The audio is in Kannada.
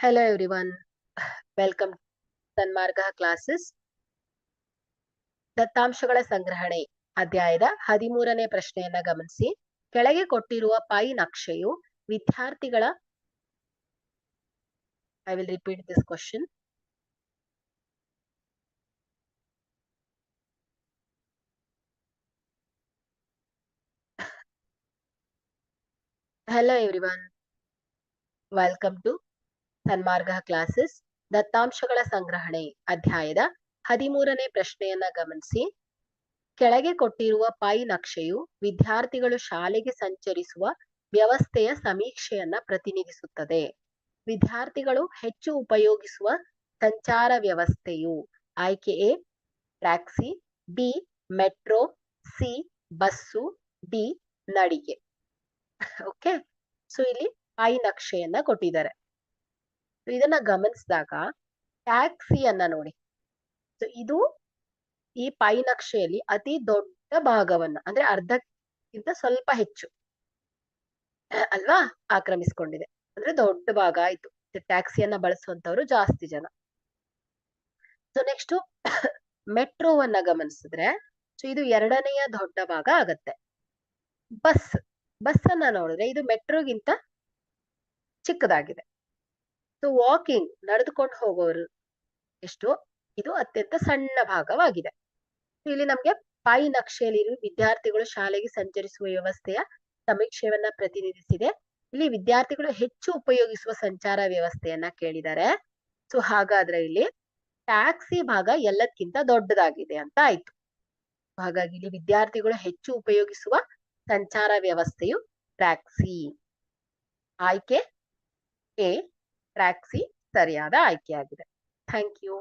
Hello everyone, welcome to Sanmarga classes. ದತ್ತಾಂಶಗಳ ಸಂಗ್ರಹಣೆ ಅಧ್ಯಾಯದ 13ನೇ ಪ್ರಶ್ನೆಯನ್ನ ಗಮನಿಸಿ. ಕೆಳಗೆ ಕೊಟ್ಟಿರುವ ಪೈ ನಕ್ಷೆಯು ವಿದ್ಯಾರ್ಥಿಗಳ I will repeat this question. Hello everyone, welcome to Sanmarga classes. ದತ್ತಾಂಶಗಳ ಸಂಗ್ರಹಣೆ ಅಧ್ಯಾಯದ 13ನೇ ಪ್ರಶ್ನೆಯನ್ನ ಗಮನಿಸಿ. ಕೆಳಗೆ ಕೊಟ್ಟಿರುವ ಪೈ ನಕ್ಷೆಯು ವಿದ್ಯಾರ್ಥಿಗಳು ಶಾಲೆಗೆ ಸಂಚರಿಸುವ ವ್ಯವಸ್ಥೆಯ ಸಮೀಕ್ಷೆಯನ್ನ ಪ್ರತಿನಿಧಿಸುತ್ತದೆ. ವಿದ್ಯಾರ್ಥಿಗಳು ಹೆಚ್ಚು ಉಪಯೋಗಿಸುವ ಸಂಚಾರ ವ್ಯವಸ್ಥೆಯು ಆಯ್ಕೆ A taxi, B metro, C bus, D ನಡಿಗೆ. ಓಕೆ, ಸೊ ಇಲ್ಲಿ ಪೈ ನಕ್ಷೆಯನ್ನ ಕೊಟ್ಟಿದ್ದಾರೆ. ಇದನ್ನ ಗಮನಿಸಿದಾಗ ಟ್ಯಾಕ್ಸಿಯನ್ನ ನೋಡಿ. ಸೊ ಇದು ಈ ಪೈ ನಕ್ಷೆಯಲ್ಲಿ ಅತಿ ದೊಡ್ಡ ಭಾಗವನ್ನ ಅಂದ್ರೆ ಅರ್ಧಕ್ಕಿಂತ ಸ್ವಲ್ಪ ಹೆಚ್ಚು ಅಲ್ವಾ ಆಕ್ರಮಿಸಿಕೊಂಡಿದೆ. ಅಂದ್ರೆ ದೊಡ್ಡ ಭಾಗ ಆಯ್ತು. ಟ್ಯಾಕ್ಸಿಯನ್ನ ಬಳಸುವಂತವ್ರು ಜಾಸ್ತಿ ಜನ. ಸೊ ನೆಕ್ಸ್ಟ್ ಮೆಟ್ರೋವನ್ನ ಗಮನಿಸಿದ್ರೆ ಸೊ ಇದು ಎರಡನೆಯ ದೊಡ್ಡ ಭಾಗ ಆಗತ್ತೆ. ಬಸ್ ಅನ್ನ ನೋಡಿದ್ರೆ ಇದು ಮೆಟ್ರೋಗಿಂತ ಚಿಕ್ಕದಾಗಿದೆ. ಸೊ ವಾಕಿಂಗ್ ನಡೆದುಕೊಂಡು ಹೋಗೋರು ಎಷ್ಟು ಇದು ಅತ್ಯಂತ ಸಣ್ಣ ಭಾಗವಾಗಿದೆ. ಇಲ್ಲಿ ನಮ್ಗೆ ಪೈ ನಕ್ಷೆಯಲ್ಲಿ ವಿದ್ಯಾರ್ಥಿಗಳು ಶಾಲೆಗೆ ಸಂಚರಿಸುವ ವ್ಯವಸ್ಥೆಯ ಸಮೀಕ್ಷೆಯನ್ನ ಪ್ರತಿನಿಧಿಸಿದೆ. ಇಲ್ಲಿ ವಿದ್ಯಾರ್ಥಿಗಳು ಹೆಚ್ಚು ಉಪಯೋಗಿಸುವ ಸಂಚಾರ ವ್ಯವಸ್ಥೆಯನ್ನ ಕೇಳಿದ್ದಾರೆ. ಸೊ ಹಾಗಾದ್ರೆ ಇಲ್ಲಿ ಟ್ಯಾಕ್ಸಿ ಭಾಗ ಎಲ್ಲದಕ್ಕಿಂತ ದೊಡ್ಡದಾಗಿದೆ ಅಂತ ಆಯ್ತು. ಹಾಗಾಗಿ ಇಲ್ಲಿ ವಿದ್ಯಾರ್ಥಿಗಳು ಹೆಚ್ಚು ಉಪಯೋಗಿಸುವ ಸಂಚಾರ ವ್ಯವಸ್ಥೆಯು ಟ್ಯಾಕ್ಸಿ. ಆಯ್ಕೆ ಎ ಟ್ಯಾಕ್ಸಿ ಸರಿಯಾದ ಆಯ್ಕೆಯಾಗಿದೆ. Thank you.